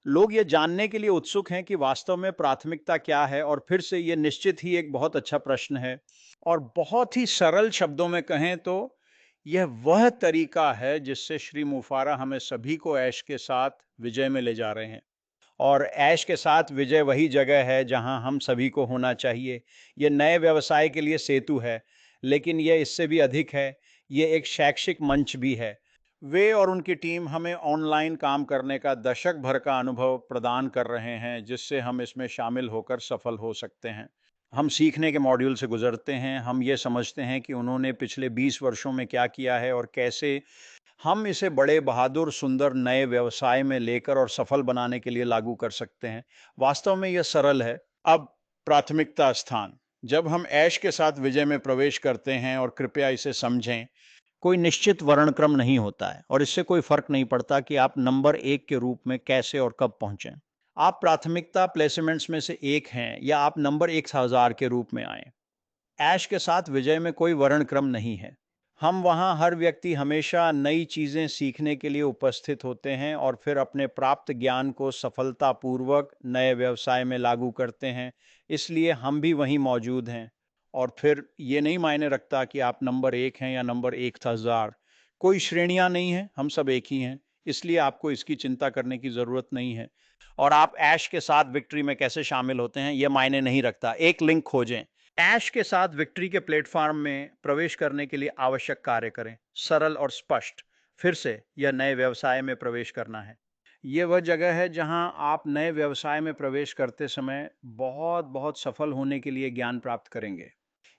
लोग ये जानने के लिए उत्सुक हैं कि वास्तव में प्राथमिकता क्या है, और फिर से ये निश्चित ही एक बहुत अच्छा प्रश्न है। और बहुत ही सरल शब्दों में कहें तो यह वह तरीका है जिससे श्री मुफारा हमें सभी को ऐश के साथ विजय में ले जा रहे हैं। और ऐश के साथ विजय वही जगह है जहां हम सभी को होना चाहिए। ये नए व्यवसाय के लिए सेतु है, लेकिन यह इससे भी अधिक है। ये एक शैक्षिक मंच भी है। वे और उनकी टीम हमें ऑनलाइन काम करने का दशक भर का अनुभव प्रदान कर रहे हैं, जिससे हम इसमें शामिल होकर सफल हो सकते हैं। हम सीखने के मॉड्यूल से गुजरते हैं, हम ये समझते हैं कि उन्होंने पिछले 20 वर्षों में क्या किया है और कैसे हम इसे बड़े बहादुर सुंदर नए व्यवसाय में लेकर और सफल बनाने के लिए लागू कर सकते हैं। वास्तव में यह सरल है। अब प्राथमिकता स्थान। जब हम ऐश के साथ विजय में प्रवेश करते हैं, और कृपया इसे समझें, कोई निश्चित वर्णक्रम नहीं होता है और इससे कोई फर्क नहीं पड़ता कि आप नंबर एक के रूप में कैसे और कब पहुंचें। आप प्राथमिकता प्लेसमेंट्स में से एक हैं या आप नंबर 1000 के रूप में आए, ऐश के साथ विजय में कोई वर्णक्रम नहीं है। हम वहाँ हर व्यक्ति हमेशा नई चीज़ें सीखने के लिए उपस्थित होते हैं और फिर अपने प्राप्त ज्ञान को सफलतापूर्वक नए व्यवसाय में लागू करते हैं। इसलिए हम भी वहीं मौजूद हैं। और फिर ये नहीं मायने रखता कि आप नंबर एक हैं या नंबर 1000। कोई श्रेणियां नहीं है, हम सब एक ही हैं। इसलिए आपको इसकी चिंता करने की ज़रूरत नहीं है। और आप ऐश के साथ विक्ट्री में कैसे शामिल होते हैं, यह मायने नहीं रखता। एक लिंक खोजें। ऐश के साथ विक्ट्री के प्लेटफॉर्म में प्रवेश करने के लिए आवश्यक कार्य करें। सरल और स्पष्ट। फिर से यह नए व्यवसाय में प्रवेश करना है। यह वह जगह है जहां आप नए व्यवसाय में प्रवेश करते समय बहुत बहुत सफल होने के लिए ज्ञान प्राप्त करेंगे।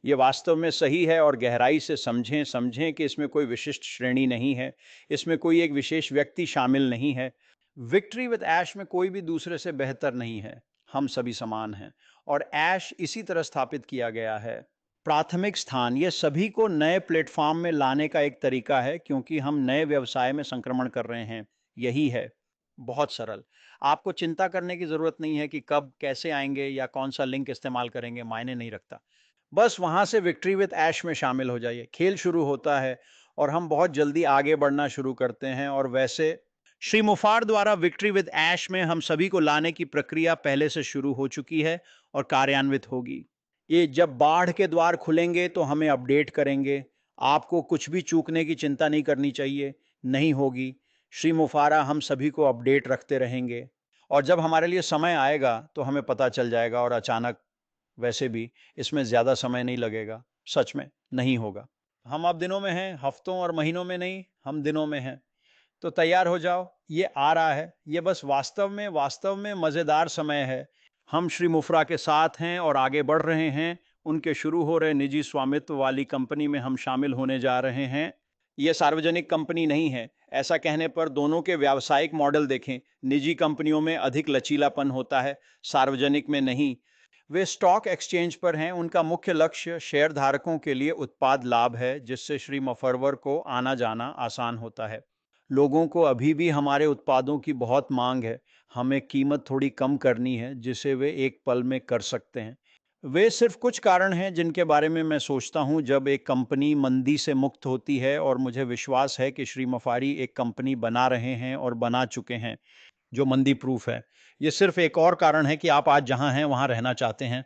ये वास्तव में सही है, और गहराई से समझें समझें कि इसमें कोई विशिष्ट श्रेणी नहीं है। इसमें कोई एक विशेष व्यक्ति शामिल नहीं है। विक्ट्री विद ऐश में कोई भी दूसरे से बेहतर नहीं है। हम सभी समान हैं, और ऐश इसी तरह स्थापित किया गया है। प्राथमिक स्थान ये सभी को नए प्लेटफॉर्म में लाने का एक तरीका है, क्योंकि हम नए व्यवसाय में संक्रमण कर रहे हैं। यही है। बहुत सरल। आपको चिंता करने की जरूरत नहीं है कि कब कैसे आएंगे या कौन सा लिंक इस्तेमाल करेंगे, मायने नहीं रखता। बस वहां से विक्ट्री विद ऐश में शामिल हो जाइए। खेल शुरू होता है और हम बहुत जल्दी आगे बढ़ना शुरू करते हैं। और वैसे श्री मुफार द्वारा विक्ट्री विद ऐश में हम सभी को लाने की प्रक्रिया पहले से शुरू हो चुकी है और कार्यान्वित होगी। ये जब बाढ़ के द्वार खुलेंगे तो हमें अपडेट करेंगे। आपको कुछ भी चूकने की चिंता नहीं करनी चाहिए, नहीं होगी। श्री मुफारा हम सभी को अपडेट रखते रहेंगे, और जब हमारे लिए समय आएगा तो हमें पता चल जाएगा। और अचानक, वैसे भी इसमें ज़्यादा समय नहीं लगेगा। सच में नहीं होगा। हम अब दिनों में हैं, हफ्तों और महीनों में नहीं, हम दिनों में हैं। तो तैयार हो जाओ, ये आ रहा है। ये बस वास्तव में मज़ेदार समय है। हम श्री मुफ्रा के साथ हैं और आगे बढ़ रहे हैं। उनके शुरू हो रहे निजी स्वामित्व वाली कंपनी में हम शामिल होने जा रहे हैं। ये सार्वजनिक कंपनी नहीं है। ऐसा कहने पर दोनों के व्यावसायिक मॉडल देखें। निजी कंपनियों में अधिक लचीलापन होता है, सार्वजनिक में नहीं। वे स्टॉक एक्सचेंज पर हैं। उनका मुख्य लक्ष्य शेयर धारकों के लिए उत्पाद लाभ है, जिससे श्री मफरवर को आना जाना आसान होता है। लोगों को अभी भी हमारे उत्पादों की बहुत मांग है। हमें कीमत थोड़ी कम करनी है, जिसे वे एक पल में कर सकते हैं। वे सिर्फ कुछ कारण हैं जिनके बारे में मैं सोचता हूं जब एक कंपनी मंदी से मुक्त होती है, और मुझे विश्वास है कि श्री मफारी एक कंपनी बना रहे हैं और बना चुके हैं जो मंदी प्रूफ है। ये सिर्फ एक और कारण है कि आप आज जहां हैं वहां रहना चाहते हैं।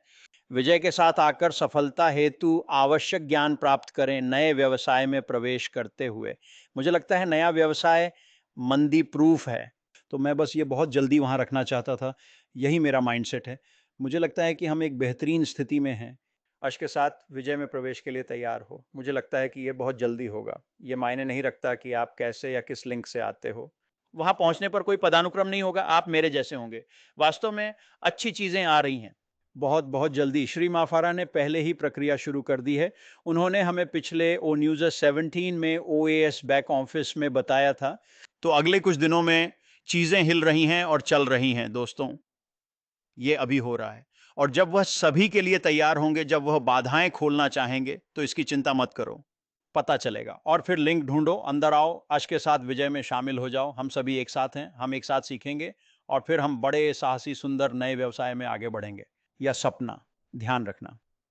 विजय के साथ आकर सफलता हेतु आवश्यक ज्ञान प्राप्त करें नए व्यवसाय में प्रवेश करते हुए। मुझे लगता है नया व्यवसाय मंदी प्रूफ है। तो मैं बस ये बहुत जल्दी वहां रखना चाहता था। यही मेरा माइंडसेट है। मुझे लगता है कि हम एक बेहतरीन स्थिति में हैं। अश के साथ विजय में प्रवेश के लिए तैयार हो। मुझे लगता है कि ये बहुत जल्दी होगा। ये मायने नहीं रखता कि आप कैसे या किस लिंक से आते हो। वहां पहुंचने पर कोई पदानुक्रम नहीं होगा, आप मेरे जैसे होंगे। वास्तव में अच्छी चीजें आ रही हैं। बहुत बहुत जल्दी श्री माफारा ने पहले ही प्रक्रिया शुरू कर दी है। उन्होंने हमें पिछले ओ न्यूज़ 17 में ओएएस बैक ऑफिस में बताया था। तो अगले कुछ दिनों में चीजें हिल रही हैं और चल रही हैं दोस्तों। ये अभी हो रहा है। और जब वह सभी के लिए तैयार होंगे, जब वह बाधाएं खोलना चाहेंगे, तो इसकी चिंता मत करो। पता चलेगा। और फिर लिंक ढूंढो, अंदर आओ, अश के साथ विजय में शामिल हो जाओ। हम सभी एक साथ हैं, हम एक साथ सीखेंगे, और फिर हम बड़े साहसी सुंदर नए व्यवसाय में आगे बढ़ेंगे। यह सपना ध्यान रखना।